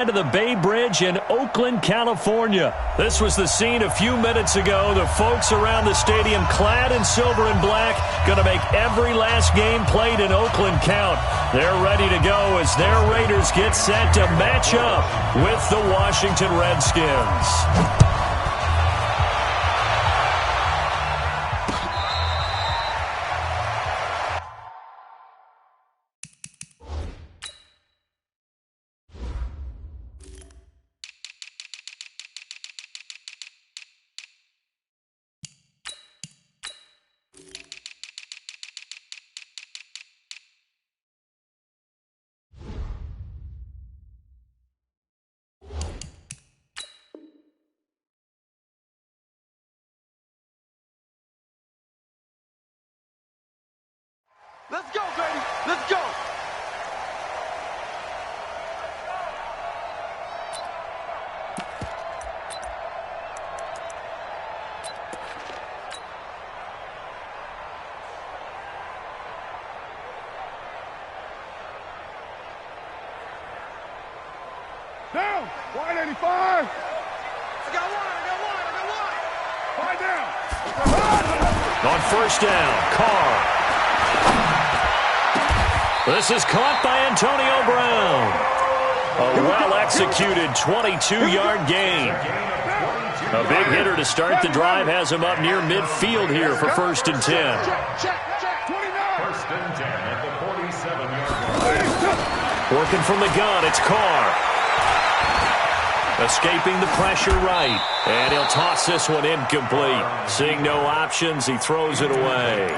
To the Bay Bridge in Oakland, California. This was the scene a few minutes ago. The folks around the stadium clad in silver and black going to make every last game played in Oakland count. They're ready to go as their Raiders get set to match up with the Washington Redskins. Let's go, baby. Let's go. Down. Wide 85. I got one. Five down. On first down, Carr. This is caught by Antonio Brown. A well-executed 22-yard gain. A big hitter to start the drive has him up near midfield here for 1st and 10. First and 10 at the 47-yard line. Working from the gun, it's Carr. Escaping the pressure right. And he'll toss this one incomplete. Seeing no options, he throws it away.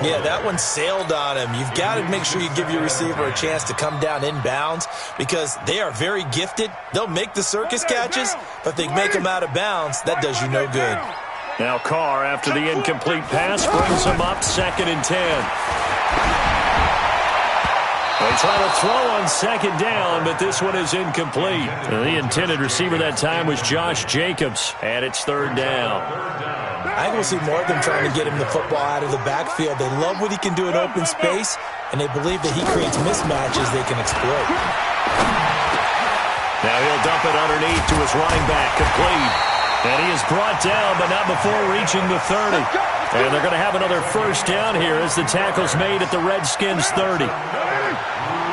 Yeah, that one sailed on him. You've got to make sure you give your receiver a chance to come down inbounds because they are very gifted. They'll make the circus catches, but if they make them out of bounds, that does you no good. Now Carr, after the incomplete pass, brings him up 2nd and 10. They try to throw on 2nd down, but this one is incomplete. The intended receiver that time was Josh Jacobs, and it's 3rd down. I think we'll see more of them trying to get him the football out of the backfield. They love what he can do in open space, and they believe that he creates mismatches they can exploit. Now he'll dump it underneath to his running back, complete. And he is brought down, but not before reaching the 30. And they're going to have another 1st down here as the tackle's made at the Redskins' 30.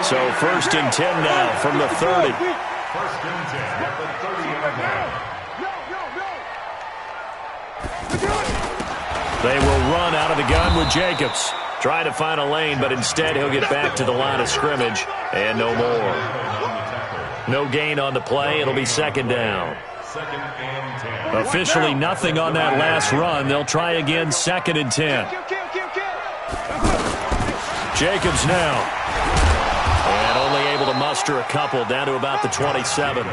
So 1st and 10 now from the 30. 1st and 10 at the 30-yard line. They will run out of the gun with Jacobs. Try to find a lane, but instead he'll get back to the line of scrimmage. And no more. No gain on the play. It'll be 2nd down. 2nd and 10. Officially nothing on that last run. They'll try again 2nd and 10. Jacobs now. And only able to muster a couple down to about the 27.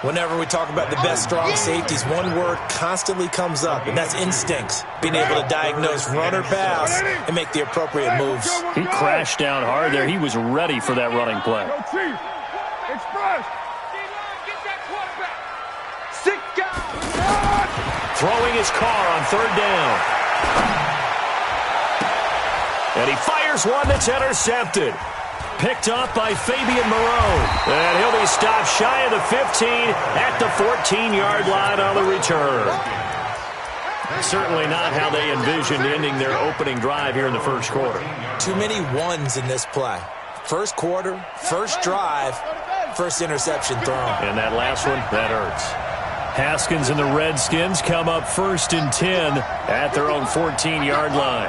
Whenever we talk about the best strong safeties, one word constantly comes up, and that's instincts. Being able to diagnose run or pass and make the appropriate moves. He crashed down hard there. He was ready for that running play. Express. Throwing his car on 3rd down. And he fires one that's intercepted. Picked up by Fabian Moreau. And he'll be stopped shy of the 15 at the 14-yard line on the return. Certainly not how they envisioned ending their opening drive here in the 1st quarter. Too many ones in this play. 1st quarter, 1st drive, 1st interception thrown. And that last one, that hurts. Haskins and the Redskins come up 1st and 10 at their own 14-yard line.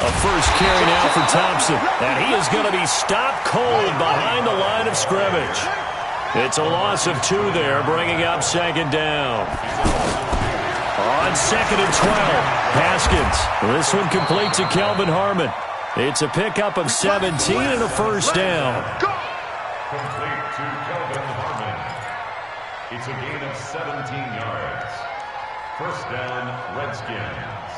A 1st carry now for Thompson. And he is going to be stopped cold behind the line of scrimmage. It's a loss of 2 there, bringing up 2nd down. On 2nd and 12, Haskins. This one complete to Kelvin Harmon. It's a pickup of 17 and a 1st down. Complete to Kelvin Harmon. It's a gain of 17 yards. 1st down, Redskins.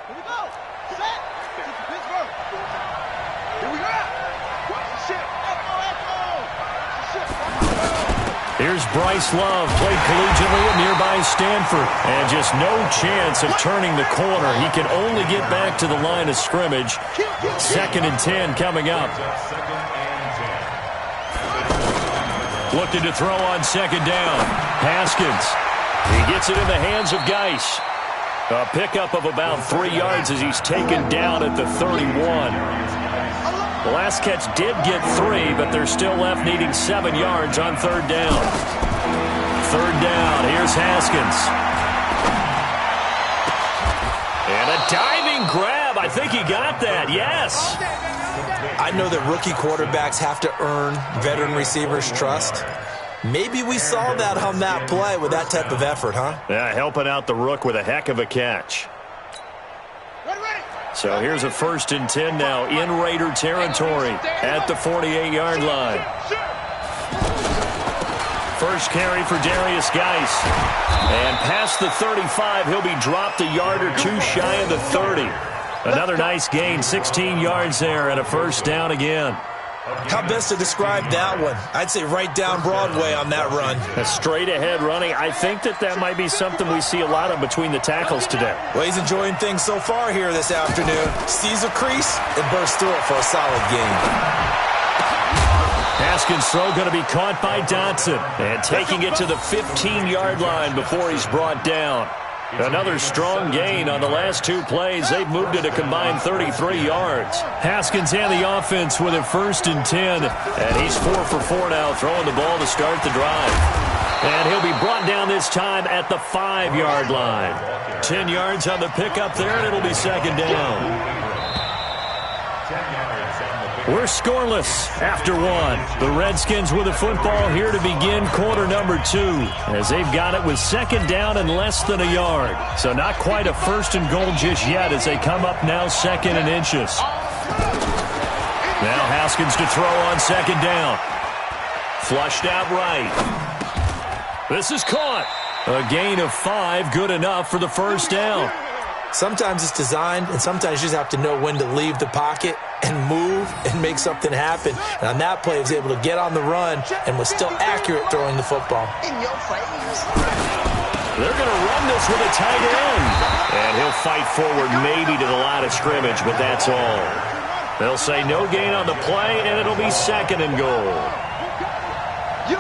Here we go. Set. Pittsburgh. Here we go. Watch the shit. Echo. Here's Bryce Love played collegiately at nearby Stanford. And just no chance of turning the corner. He can only get back to the line of scrimmage. 2nd and 10 coming up. Looking to throw on 2nd down. Haskins. He gets it in the hands of Geis. A pickup of about 3 yards as he's taken down at the 31. The last catch did get 3, but they're still left needing 7 yards on 3rd down. 3rd down. Here's Haskins. And a diving grab. I think he got that. Yes. I know that rookie quarterbacks have to earn veteran receivers' trust. Maybe we saw that on that play with that type of effort, huh? Yeah, helping out the rook with a heck of a catch. So here's a 1st and 10 now in Raider territory at the 48-yard line. First carry for Darius Geis. And past the 35, he'll be dropped a yard or 2 shy of the 30. Another nice gain, 16 yards there, and a 1st down again. How best to describe that one? I'd say right down Broadway on that run. A straight-ahead running. I think that might be something we see a lot of between the tackles today. Well, he's enjoying things so far here this afternoon. Sees a crease and bursts through it for a solid gain. Haskins' throw going to be caught by Dotson. And taking it to the 15-yard line before he's brought down. Another strong gain on the last 2 plays. They've moved it a combined 33 yards. Haskins and the offense with a 1st and 10. And he's 4 for 4 now, throwing the ball to start the drive. And he'll be brought down this time at the 5-yard line. 10 yards on the pickup there, and it'll be 2nd down. We're scoreless after 1. The Redskins with the football here to begin quarter number 2, as they've got it with 2nd down and less than a yard. So not quite a 1st and goal just yet as they come up now 2nd and inches. Now Haskins to throw on 2nd down. Flushed out right. This is caught. A gain of 5, good enough for the 1st down. Sometimes it's designed, and sometimes you just have to know when to leave the pocket and move and make something happen. And on that play, he was able to get on the run and was still accurate throwing the football. They're going to run this with a tight end. And he'll fight forward maybe to the line of scrimmage, but that's all. They'll say no gain on the play, and it'll be 2nd and goal.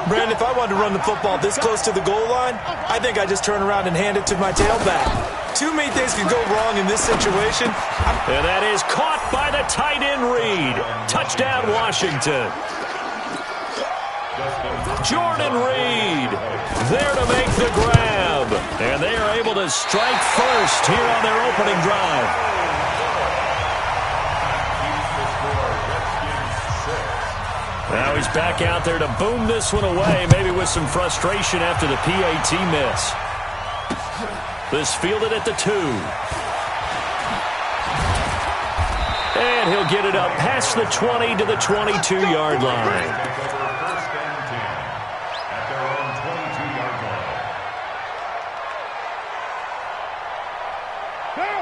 Brandon, if I wanted to run the football this close to the goal line, I think I'd just turn around and hand it to my tailback. Too many things could go wrong in this situation. And that is caught by the tight end Reed. Touchdown, Washington. Jordan Reed there to make the grab. And they are able to strike first here on their opening drive. Now he's back out there to boom this one away, maybe with some frustration after the PAT miss. This fielded at the 2. And he'll get it up past the 20 to the 22-yard line.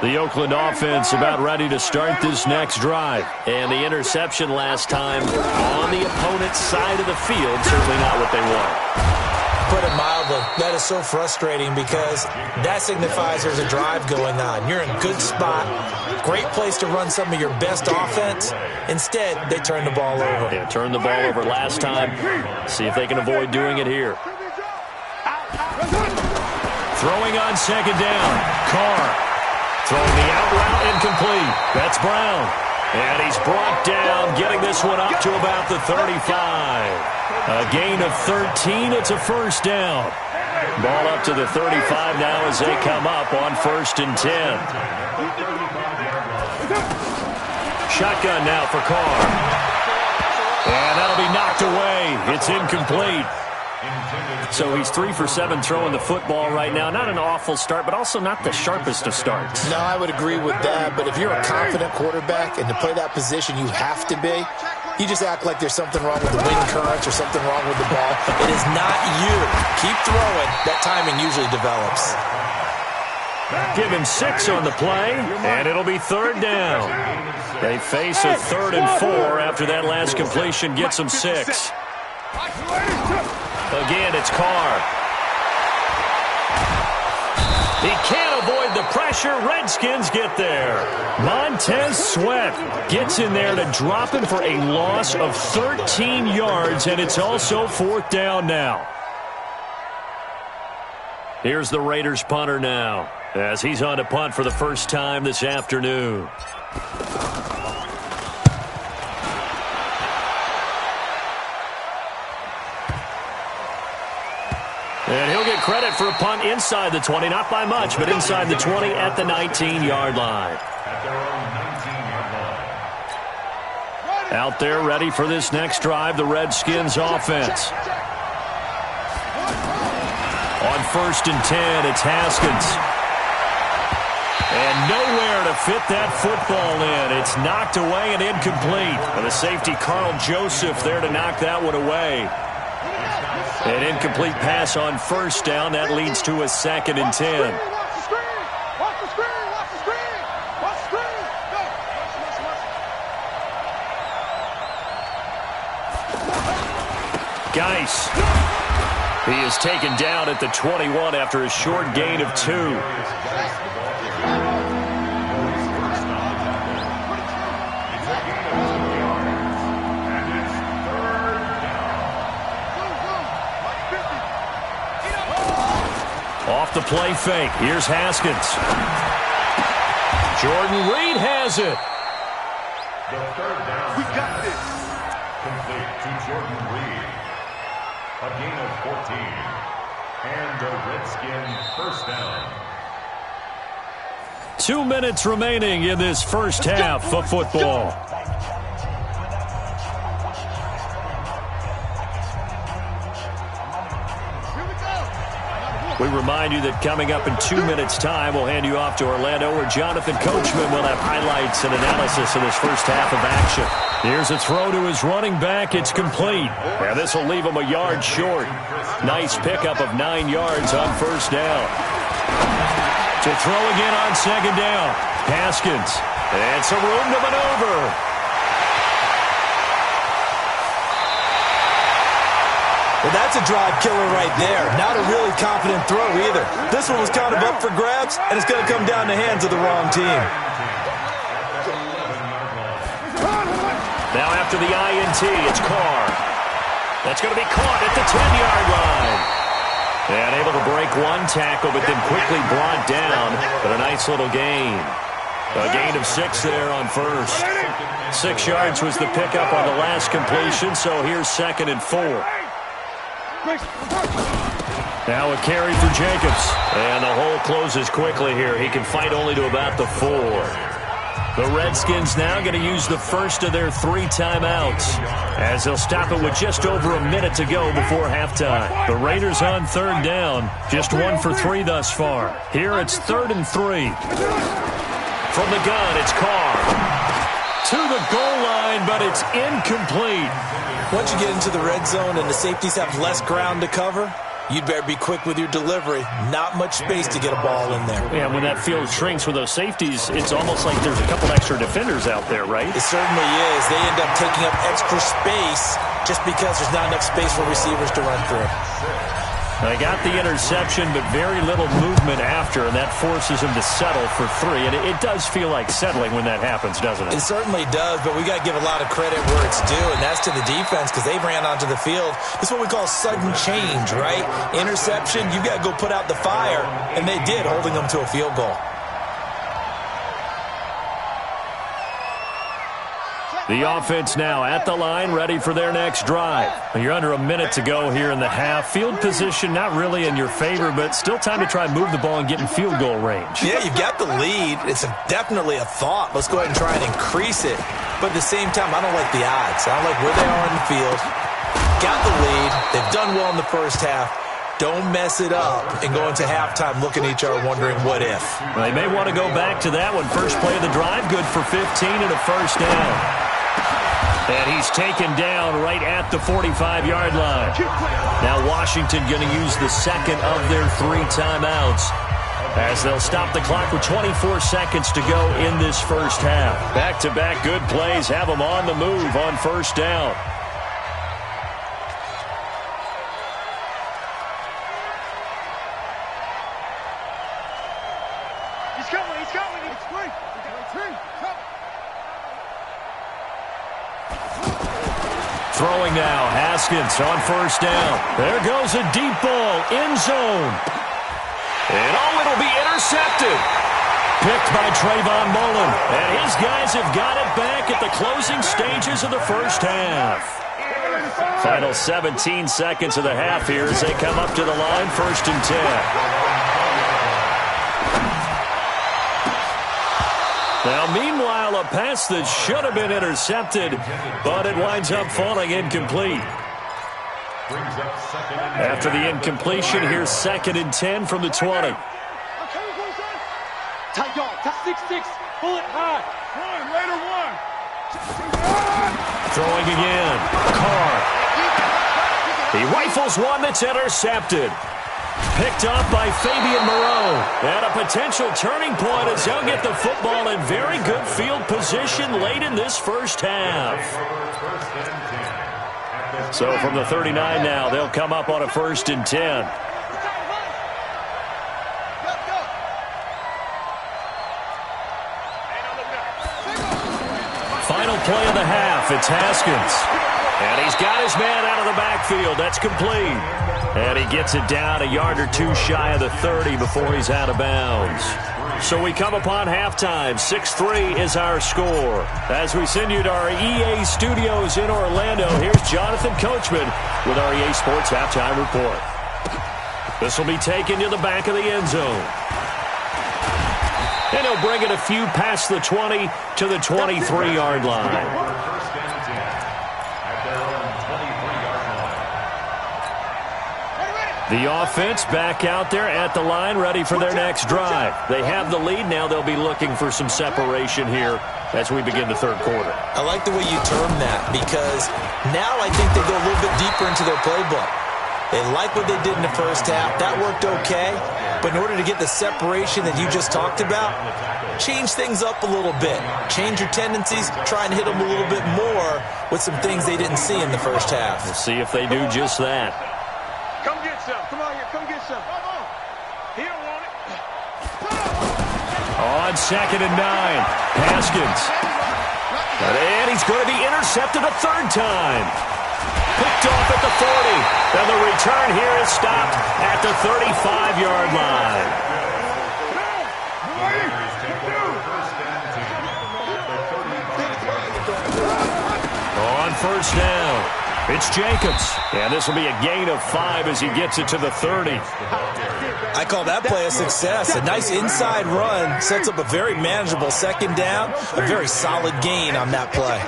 The Oakland offense about ready to start this next drive. And the interception last time on the opponent's side of the field, certainly not what they want. Put it mildly, that is so frustrating because that signifies there's a drive going on. You're in a good spot, great place to run some of your best offense. Instead, they turn the ball over. Yeah, turned the ball over last time. See if they can avoid doing it here. Throwing on 2nd down. Carr. Throwing the out route incomplete. That's Brown. And he's brought down, getting this one up to about the 35. A gain of 13. It's a 1st down. Ball up to the 35 now as they come up on 1st and 10. Shotgun now for Carr. And that'll be knocked away. It's incomplete. So he's 3 for 7 throwing the football right now. Not an awful start, but also not the sharpest of starts. No, I would agree with that. But if you're a confident quarterback and to play that position, you have to be. You just act like there's something wrong with the wind currents or something wrong with the ball. It is not you. Keep throwing. That timing usually develops. Give him 6 on the play, and it'll be 3rd down. They face a 3rd and 4 after that last completion gets them 6. Again, it's Carr. He can't avoid the pressure. Redskins get there. Montez Sweat gets in there to drop him for a loss of 13 yards, and it's also 4th down now. Here's the Raiders punter now, as he's on to punt for the first time this afternoon. And he'll get credit for a punt inside the 20, not by much, but inside the 20 at the 19-yard line. Out there ready for this next drive, the Redskins offense. On 1st and 10, it's Haskins. And nowhere to fit that football in. It's knocked away and incomplete. And the safety, Carl Joseph, there to knock that one away. An incomplete pass on 1st down. That leads to a 2nd and 10. Watch the screen! Watch the screen! Watch the screen! Go! Geis. He is taken down at the 21 after a short gain of 2. Off the play fake. Here's Haskins. Jordan Reed has it. The 3rd down. We got this. Complete to Jordan Reed. A gain of 14. And a Redskin 1st down. 2 minutes remaining in this first half of football. We remind you that coming up in 2 minutes' time, we'll hand you off to Orlando, where Jonathan Coachman will have highlights and analysis of this first half of action. Here's a throw to his running back. It's complete. And this will leave him a yard short. Nice pickup of 9 yards on 1st down. To throw again on 2nd down. Haskins. And some room to maneuver. Well, that's a drive killer right there. Not a really confident throw either. This one was kind of up for grabs, and it's going to come down the hands of the wrong team. Now after the INT, it's Carr. That's going to be caught at the 10-yard line. And able to break one tackle, but then quickly brought down. But a nice little gain. A gain of 6 there on 1st. 6 yards was the pickup on the last completion, so here's 2nd and 4. Now a carry for Jacobs. And the hole closes quickly here. He can fight only to about the 4. The Redskins now going to use the first of their 3 timeouts, as they'll stop it with just over a minute to go before halftime. The Raiders on 3rd down. Just 1 for 3 thus far. Here it's 3rd and 3. From the gun, it's Carr. To the goal line, but it's incomplete. Once you get into the red zone and the safeties have less ground to cover, you'd better be quick with your delivery. Not much space to get a ball in there. Yeah, when that field shrinks with those safeties, it's almost like there's a couple extra defenders out there, right? It certainly is. They end up taking up extra space just because there's not enough space for receivers to run through. They got the interception, but very little movement after, and that forces him to settle for 3. And it does feel like settling when that happens, doesn't it? It certainly does, but we got to give a lot of credit where it's due, and that's to the defense, because they ran onto the field. This is what we call sudden change, right? Interception, you got to go put out the fire, and they did, holding them to a field goal. The offense now at the line, ready for their next drive. You're under a minute to go here in the half. Field position not really in your favor, but still time to try and move the ball and get in field goal range. Yeah, you've got the lead. It's definitely a thought. Let's go ahead and try and increase it. But at the same time, I don't like the odds. I don't like where they are in the field. Got the lead. They've done well in the first half. Don't mess it up and go into halftime looking at each other wondering what if. Well, they may want to go back to that one. First play of the drive, good for 15 and a first down. And he's taken down right at the 45-yard line. Now Washington going to use the second of their 3 timeouts, as they'll stop the clock with 24 seconds to go in this first half. Back-to-back good plays have them on the move on first down. Throwing now, Haskins on first down. There goes a deep ball, end zone. And it'll be intercepted. Picked by Trayvon Mullen. And his guys have got it back at the closing stages of the first half. Final 17 seconds of the half here as they come up to the line, 1st and 10. Now, meanwhile, a pass that should have been intercepted, but it winds up falling incomplete. After the incompletion, here's 2nd and 10 from the 20. Tight dog, 6-6, pull it high. Run, Raider one. Throwing again, Carr. He rifles one that's intercepted. Picked off by Fabian Moreau. And a potential turning point as they'll get the football in very good field position late in this first half. So from the 39 now, they'll come up on a 1st and 10. Final play of the half, it's Haskins. And he's got his man out of the backfield. That's complete. And he gets it down a yard or two shy of the 30 before he's out of bounds. So we come upon halftime. 6-3 is our score. As we send you to our EA studios in Orlando, here's Jonathan Coachman with our EA Sports Halftime Report. This will be taken to the back of the end zone. And he'll bring it a few past the 20 to the 23-yard line. The offense back out there at the line, ready for their next drive. They have the lead. Now they'll be looking for some separation here as we begin the third quarter. I like the way you term that because now I think they go a little bit deeper into their playbook. They like what they did in the first half. That worked okay. But in order to get the separation that you just talked about, change things up a little bit. Change your tendencies. Try and hit them a little bit more with some things they didn't see in the first half. We'll see if they do just that. Come get some. Come on here. Come get some. He don't want it. On 2nd and 9, Haskins. And he's going to be intercepted a 3rd time. Picked off at the 40. And the return here is stopped at the 35-yard line. On 1st down, it's Jacobs. And this will be a gain of 5 as he gets it to the 30. I call that play a success. A nice inside run sets up a very manageable 2nd down. A very solid gain on that play.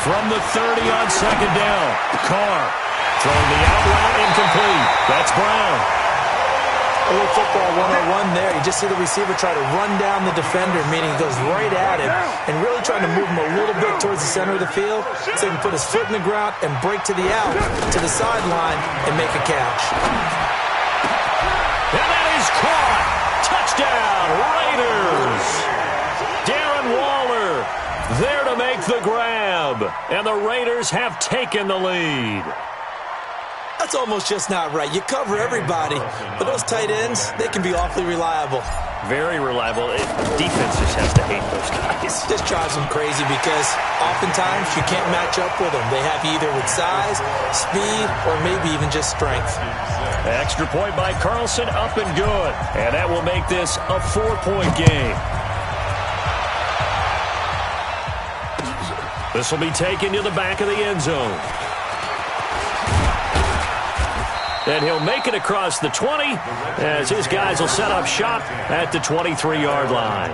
From the 30 on 2nd down, Carr throwing the out route incomplete. That's Brown. A little football 101 there. You just see the receiver try to run down the defender, meaning he goes right at him and really trying to move him a little bit towards the center of the field so he can put his foot in the ground and break to the out, to the sideline, and make a catch. And that is caught. Touchdown, Raiders. Darren Waller there to make the grab. And the Raiders have taken the lead. That's almost just not right. You cover everybody, but those tight ends, they can be awfully reliable. Very reliable. Defense just has to hate those guys. Just drives them crazy because oftentimes you can't match up with them. They have you either with size, speed, or maybe even just strength. Extra point by Carlson, up and good. And that will make this a 4-point game. This will be taken to the back of the end zone. And he'll make it across the 20 as his guys will set up shop at the 23-yard line.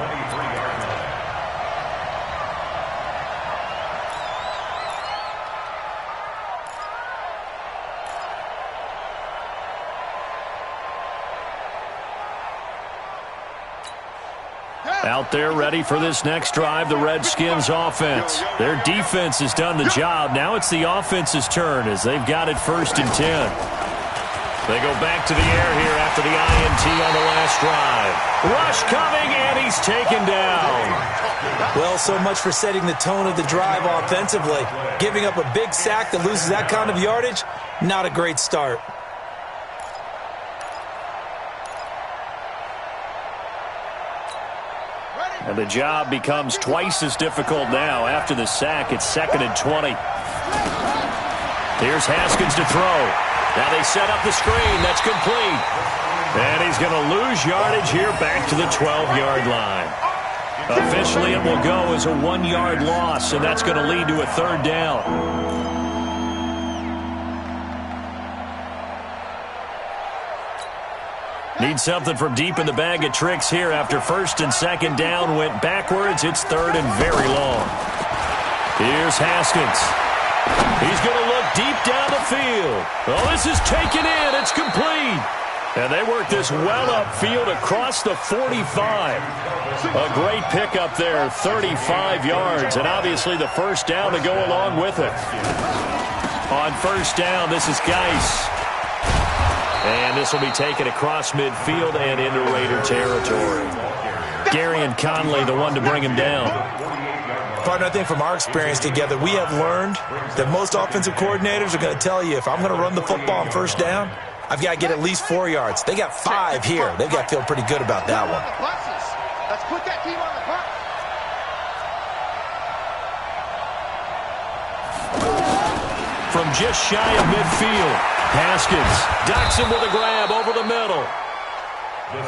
Out there ready for this next drive, the Redskins offense. Their defense has done the job. Now it's the offense's turn as they've got it 1st and 10. They go back to the air here after the INT on the last drive. Rush coming, and he's taken down. Well, so much for setting the tone of the drive offensively. Giving up a big sack that loses that kind of yardage, not a great start. And the job becomes twice as difficult now. After the sack, it's 2nd and 20. Here's Haskins to throw. Now they set up the screen. That's complete. And he's going to lose yardage here back to the 12-yard line. Officially, it will go as a 1-yard loss, and that's going to lead to a 3rd down. Need something from deep in the bag of tricks here after 1st and 2nd down went backwards. It's 3rd and very long. Here's Haskins. He's going to look deep down the field. Oh, this is taken in. It's complete. And they work this well upfield across the 45. A great pickup there, 35 yards, and obviously the 1st down to go along with it. On 1st down, this is Geis. And this will be taken across midfield and into Raider territory. Gary and Conley, the one to bring him down. Partner, I think from our experience together, we have learned that most offensive coordinators are going to tell you, if I'm going to run the football on 1st down, I've got to get at least 4 yards. They got 5 here. They've got to feel pretty good about that one. Let's put that team on the bus. From just shy of midfield, Haskins docks him with a grab over the middle.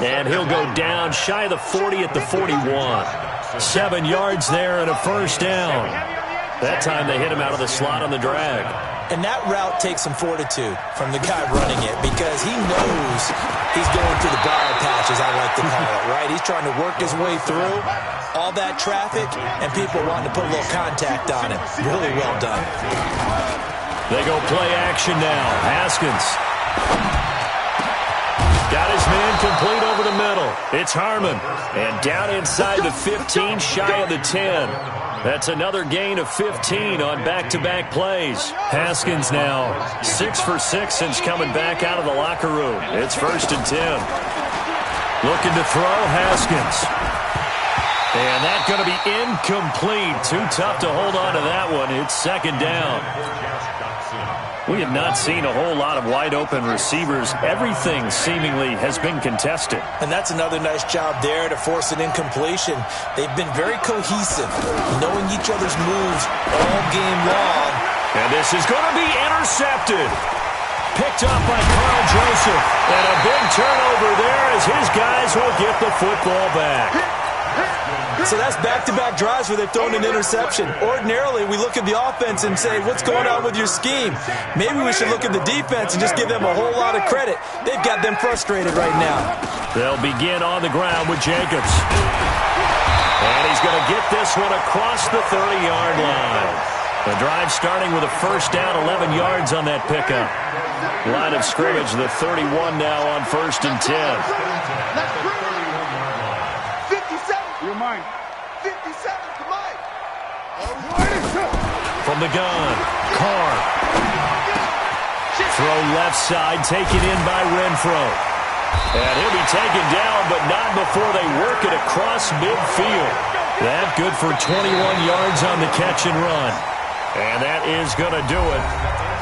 And he'll go down shy of the 40 at the 41. 7 yards there and a 1st down. That time they hit him out of the slot on the drag. And that route takes some fortitude from the guy running it because he knows he's going through the briar patch, as I like to call it, right? He's trying to work his way through all that traffic and people wanting to put a little contact on him. Really well done. They go play action now. Haskins got his man complete over the middle. It's Harmon. And down inside the 15, shy of the 10. That's another gain of 15 on back-to-back plays. Haskins now 6 for 6 since coming back out of the locker room. It's 1st and 10. Looking to throw, Haskins. And that's going to be incomplete. Too tough to hold on to that one. It's 2nd down. We have not seen a whole lot of wide-open receivers. Everything seemingly has been contested. And that's another nice job there to force an incompletion. They've been very cohesive, knowing each other's moves all game long. And this is going to be intercepted. Picked up by Carl Joseph. And a big turnover there as his guys will get the football back. So that's back-to-back drives where they've thrown an interception. Ordinarily, we look at the offense and say, what's going on with your scheme? Maybe we should look at the defense and just give them a whole lot of credit. They've got them frustrated right now. They'll begin on the ground with Jacobs. And he's going to get this one across the 30-yard line. The drive starting with a 1st down, 11 yards on that pickup. Line of scrimmage, the 31 now on 1st and 10. You're mine. 57 to mine. From the gun, Carr. Throw left side, taken in by Renfro. And he'll be taken down, but not before they work it across midfield. That good for 21 yards on the catch and run. And that is going to do it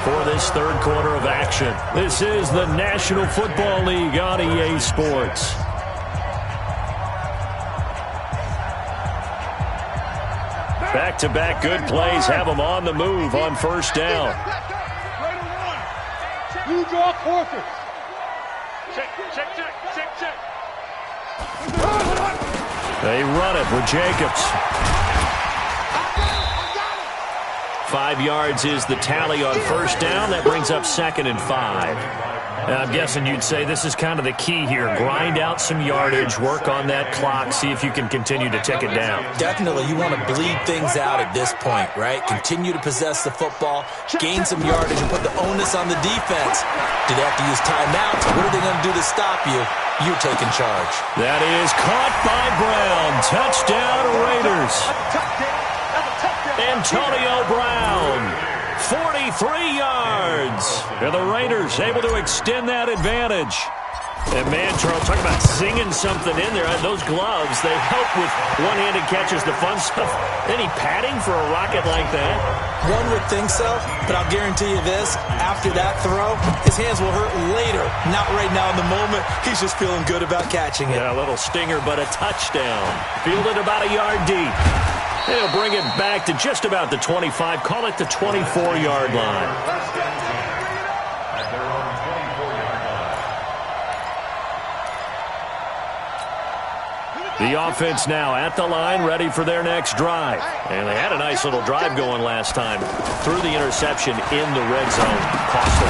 for this 3rd quarter of action. This is the National Football League on EA Sports. Back-to-back good plays have them on the move on 1st down. You draw quarters. Check. They run it with Jacobs. 5 yards is the tally on 1st down. That brings up 2nd and 5. I'm guessing you'd say this is kind of the key here. Grind out some yardage, work on that clock, see if you can continue to tick it down. Definitely. You want to bleed things out at this point, right? Continue to possess the football, gain some yardage, and put the onus on the defense. Do they have to use timeouts? What are they going to do to stop you? You're taking charge. That is caught by Brown. Touchdown, Raiders. Antonio Brown, 43 yards. And the Raiders able to extend that advantage. And man, Charles, talk about singing something in there. Those gloves, they help with one-handed catches, the fun stuff. Any padding for a rocket like that? One would think so, but I'll guarantee you this. After that throw, his hands will hurt later. Not right now in the moment. He's just feeling good about catching it. Yeah, a little stinger, but a touchdown. Fielded about a yard deep. They'll bring it back to just about the 25. Call it the 24-yard line. The offense now at the line, ready for their next drive. And they had a nice little drive going last time. Threw the interception in the red zone. Costly.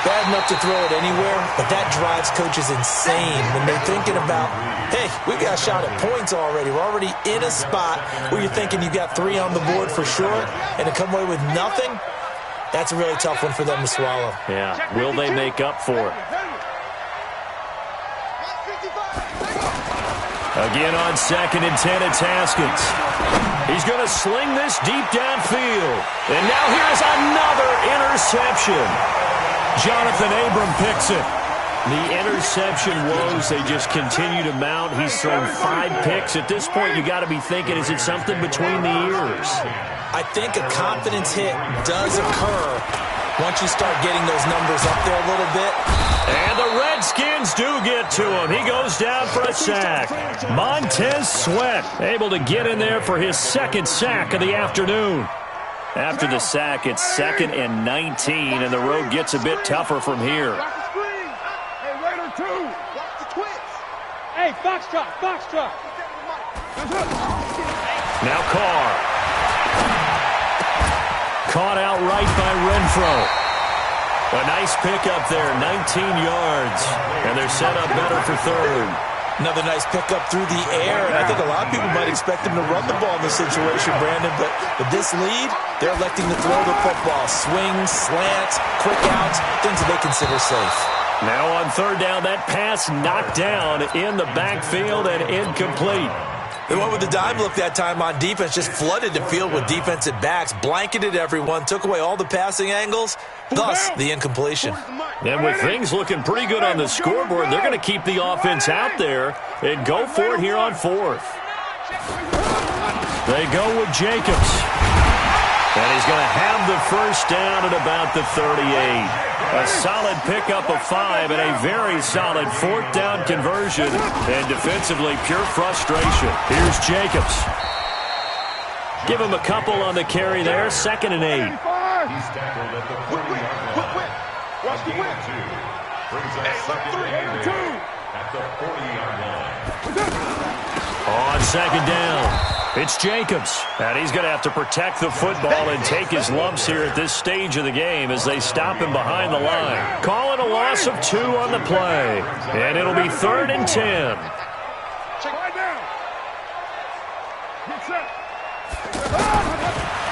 Bad enough to throw it anywhere, but that drives coaches insane when they're thinking about, hey, we got a shot at points already. We're already in a spot where you're thinking you got 3 on the board for sure, and to come away with nothing, that's a really tough one for them to swallow. Yeah, will they make up for it? Again on 2nd and 10, it's Haskins. He's going to sling this deep downfield. And now here's another interception. Jonathan Abram picks it. The interception woes, they just continue to mount. He's thrown 5 picks. At this point, you got to be thinking, is it something between the ears? I think a confidence hit does occur once you start getting those numbers up there a little bit. And the Redskins do get to him. He goes down for a sack. Montez Sweat able to get in there for his 2nd sack of the afternoon. After the sack, it's 2nd and 19, and the road gets a bit tougher from here. Hey, Raider 2. Watch the twitch. Hey, Foxtrot. Now Carr. Caught out right by Renfro. A nice pickup there, 19 yards. And they're set up better for 3rd. Another nice pickup through the air, and I think a lot of people might expect him to run the ball in this situation, Brandon, but with this lead, they're electing to throw the football. Swings, slants, quick outs, things that they consider safe. Now on 3rd down, that pass knocked down in the backfield and incomplete. They went with the dime look that time on defense, just flooded the field with defensive backs, blanketed everyone, took away all the passing angles, thus the incompletion. And with things looking pretty good on the scoreboard, they're going to keep the offense out there and go for it here on 4th. They go with Jacobs. And he's going to have the 1st down at about the 38. A solid pickup of 5 and a very solid 4th down conversion. And defensively, pure frustration. Here's Jacobs. Give him a couple on the carry there. 2nd and 8. He's tackled at the 40-yard line. Watch the whip. Brings up 2nd and 8 at the 40-yard line. On 2nd down, it's Jacobs. And he's going to have to protect the football and take his lumps here at this stage of the game as they stop him behind the line. Call it a loss of 2 on the play. And it'll be 3rd and 10. Check right down. Get set.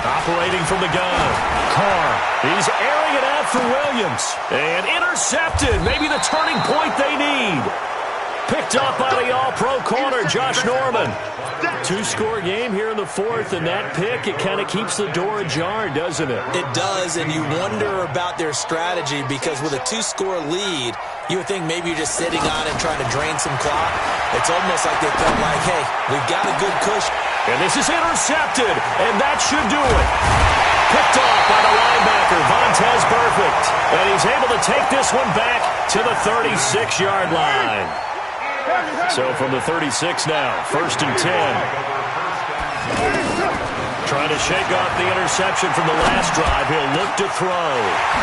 Operating from the gun. Carr. He's airing it out for Williams. And intercepted. Maybe the turning point they need. Picked up by the all-pro corner, Josh Norman. 2-score game here in the 4th, and that pick, it kind of keeps the door ajar, doesn't it? It does, and you wonder about their strategy because with a 2-score lead, you would think maybe you're just sitting on it trying to drain some clock. It's almost like they felt like, hey, we've got a good cushion. And this is intercepted, and that should do it. Picked off by the linebacker, Vontaze Burfict. And he's able to take this one back to the 36-yard line. So from the 36 now, 1st and 10. Trying to shake off the interception from the last drive. He'll look to throw.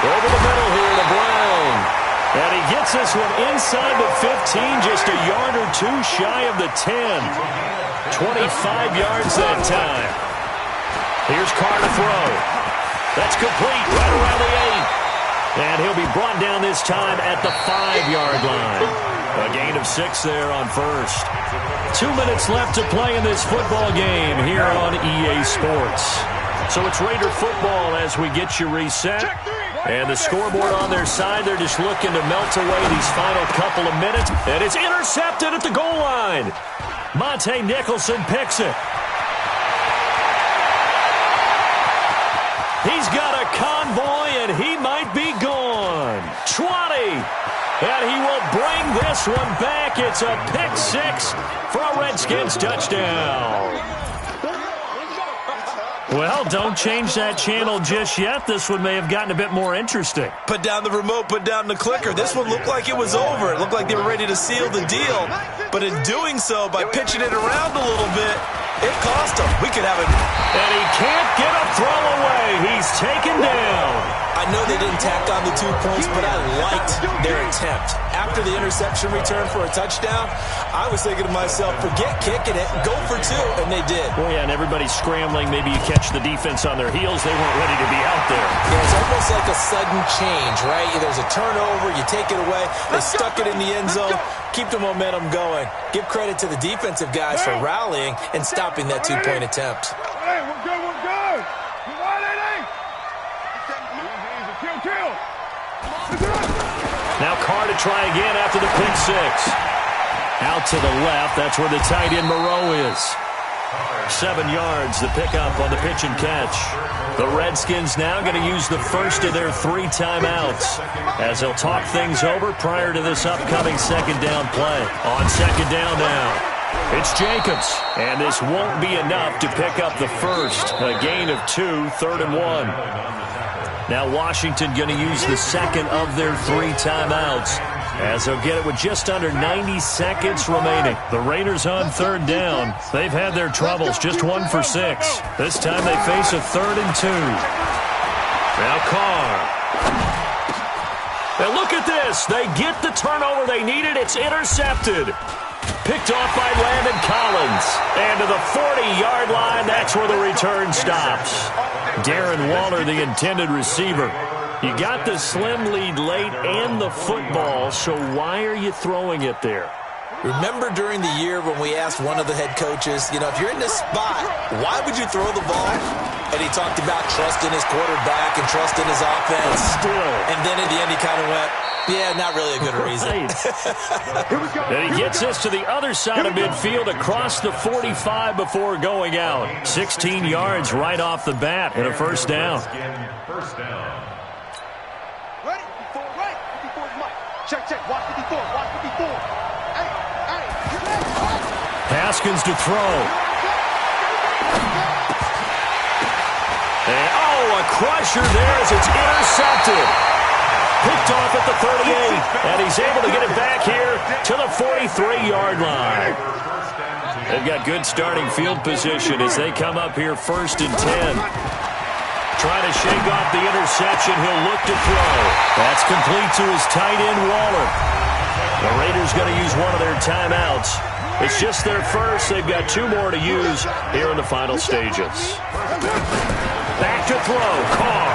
Over the middle here to Brown. And he gets this one inside the 15, just a yard or 2 shy of the 10. 25 yards that time. Here's Carr to throw. That's complete right around the 8. And he'll be brought down this time at the 5-yard line. A gain of 6 there on 1st. 2 minutes left to play in this football game here on EA Sports. So it's Raider football as we get you reset. And the scoreboard on their side, they're just looking to melt away these final couple of minutes. And it's intercepted at the goal line. Monte Nicholson picks it. He's got a convoy, and he might be gone. 20. And he will bring this one back. It's a pick six for a Redskins touchdown. Well, don't change that channel just yet. This one may have gotten a bit more interesting. Put down the remote, put down the clicker. This one looked like it was over. It looked like they were ready to seal the deal. But in doing so, by pitching it around a little bit, it cost him. We could have it. And he can't get a throw away. He's taken down. I know they didn't tack on the 2 points, but I liked their attempt. After the interception return for a touchdown, I was thinking to myself, forget kicking it, go for 2, and they did. Oh, yeah, and everybody's scrambling. Maybe you catch the defense on their heels. They weren't ready to be out there. Yeah, it's almost like a sudden change, right? There's a turnover, you take it away, they stuck it in the end zone, keep the momentum going. Give credit to the defensive guys for rallying and stopping that 2-point attempt. Hey, we're good, we're good. You want it, eh? Kill. Now Carr to try again after the pick six. Out to the left, that's where the tight end Moreau is. 7 yards, the pickup on the pitch and catch. The Redskins now going to use the first of their 3 timeouts as they'll talk things over prior to this upcoming second down play. On second down now, it's Jacobs, and this won't be enough to pick up the first. A gain of 2, 3rd and 1. Now Washington going to use the second of their 3 timeouts as they'll get it with just under 90 seconds remaining. The Raiders on 3rd down. They've had their troubles, just 1 for 6. This time they face a 3rd and 2. Now Carr. And look at this. They get the turnover they needed. It's intercepted. Picked off by Landon Collins. And to the 40-yard line, that's where the return stops. Darren Waller, the intended receiver. You got the slim lead late and the football, so why are you throwing it there? Remember during the year when we asked one of the head coaches, if you're in this spot, why would you throw the ball? And he talked about trusting his quarterback and trusting his offense. Still. And then in the end, he kind of went, yeah, not really a good reason. And he gets this to the other side of midfield across the 45 before going out. 16 yards right off the bat and a first down. First down. Ready? Right. 54 is Mike. Check. Watch 54. Hey. Haskins to throw. And, a crusher there as it's intercepted. Picked off at the 38, and he's able to get it back here to the 43-yard line. They've got good starting field position as they come up here 1st and 10. Trying to shake off the interception. He'll look to throw. That's complete to his tight end, Waller. The Raiders going to use one of their timeouts. It's just their first. They've got 2 more to use here in the final stages. Back to throw. Carr.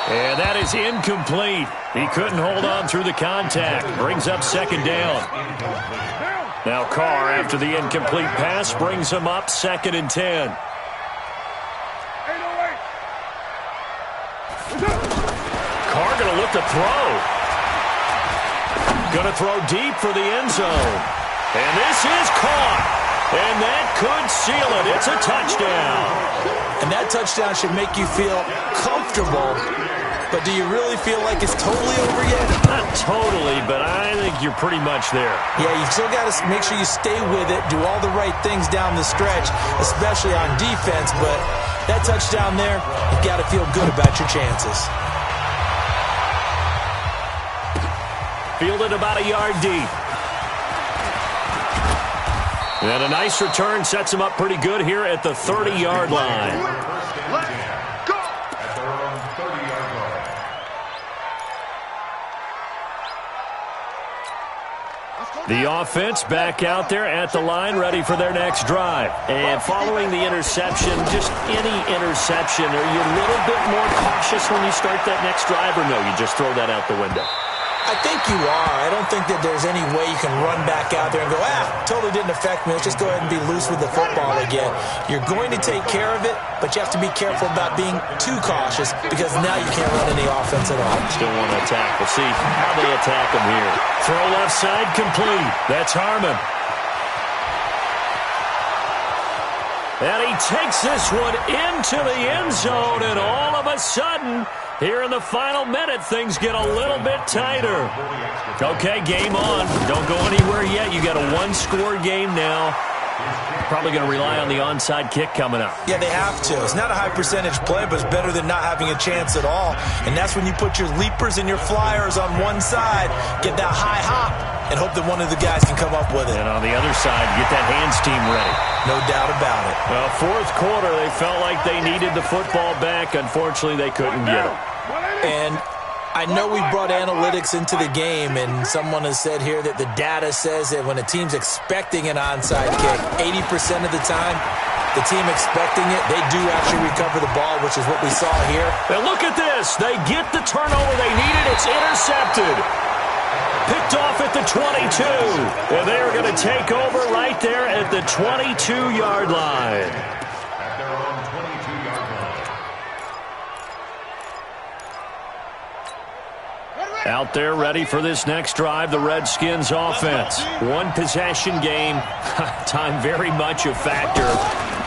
And that is incomplete. He couldn't hold on through the contact. Brings up second down. Now Carr, after the incomplete pass, brings him up 2nd and 10. Carr going to look to throw. Going to throw deep for the end zone. And this is caught. And that could seal it. It's a touchdown. And that touchdown should make you feel comfortable. But do you really feel like it's totally over yet? Not totally, but I think you're pretty much there. Yeah, you still got to make sure you stay with it, do all the right things down the stretch, especially on defense. But that touchdown there, you've got to feel good about your chances. Fielded about a yard deep. And a nice return sets him up pretty good here at the 30-yard line. The offense back out there at the line, ready for their next drive. And following the interception, just any interception, are you a little bit more cautious when you start that next drive, or no, you just throw that out the window? I think you are. I don't think that there's any way you can run back out there and go, totally didn't affect me. Let's just go ahead and be loose with the football again. You're going to take care of it, but you have to be careful about being too cautious because now you can't run any offense at all. Still want to attack. We'll see how they attack him here. Throw left side complete. That's Harmon. And he takes this one into the end zone, and all of a sudden, Here in the final minute, things get a little bit tighter. Okay, game on. Don't go anywhere yet. You got a one-score game now. Probably going to rely on the onside kick coming up. Yeah, they have to. It's not a high-percentage play, but it's better than not having a chance at all. And that's when you put your leapers and your flyers on one side, get that high hop, and hope that one of the guys can come up with it. And on the other side, get that hands team ready. No doubt about it. Well, fourth quarter, they felt like they needed the football back. Unfortunately, they couldn't get it. And I know we brought analytics into the game, and someone has said here that the data says that when a team's expecting an onside kick, 80% of the time, the team expecting it, they do actually recover the ball, which is what we saw here. Now look at this. They get the turnover they needed. It's intercepted. Picked off at the 22. And they're going to take over right there at the 22-yard line. At their own 22-yard line. Out there ready for this next drive, the Redskins offense. One possession game. Time very much a factor.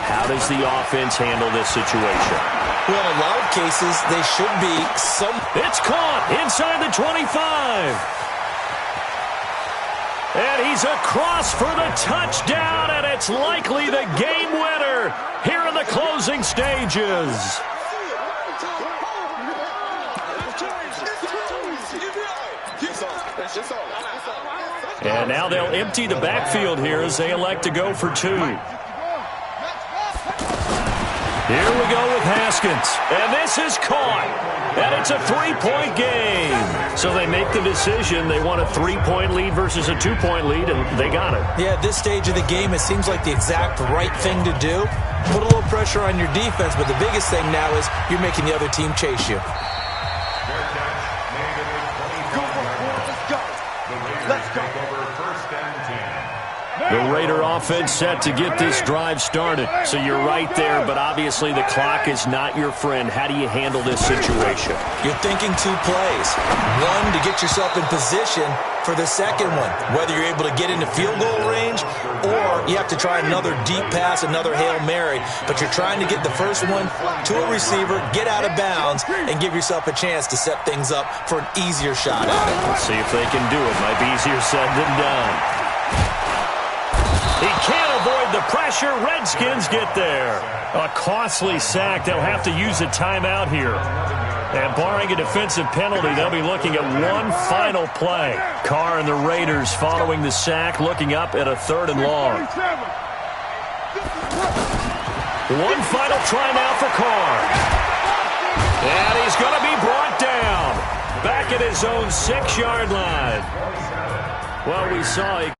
How does the offense handle this situation? Well, in a lot of cases, they should be some... It's caught inside the 25. And he's across for the touchdown, and it's likely the game winner here in the closing stages. And now they'll empty the backfield here as they elect to go for two. Here we go with Haskins. And this is caught. And it's a three-point game. So they make the decision. They want a three-point lead versus a two-point lead, and they got it. Yeah, at this stage of the game, it seems like the exact right thing to do. Put a little pressure on your defense, but the biggest thing now is you're making the other team chase you. Let's go. Over first and 10. The Raider offense set to get this drive started. So you're right there, but obviously the clock is not your friend. How do you handle this situation? You're thinking two plays. One, to get yourself in position for the second one, whether you're able to get into field goal range or you have to try another deep pass, another Hail Mary. But you're trying to get the first one to a receiver, get out of bounds, and give yourself a chance to set things up for an easier shot at it. Let's see if they can do it. Might be easier said than done. He can't avoid the pressure. Redskins get there. A costly sack. They'll have to use a timeout here. And barring a defensive penalty, they'll be looking at one final play. Carr and the Raiders following the sack, looking up at a 3rd and long. One final try now for Carr. And he's going to be brought down. Back at his own 6-yard line. Well, we saw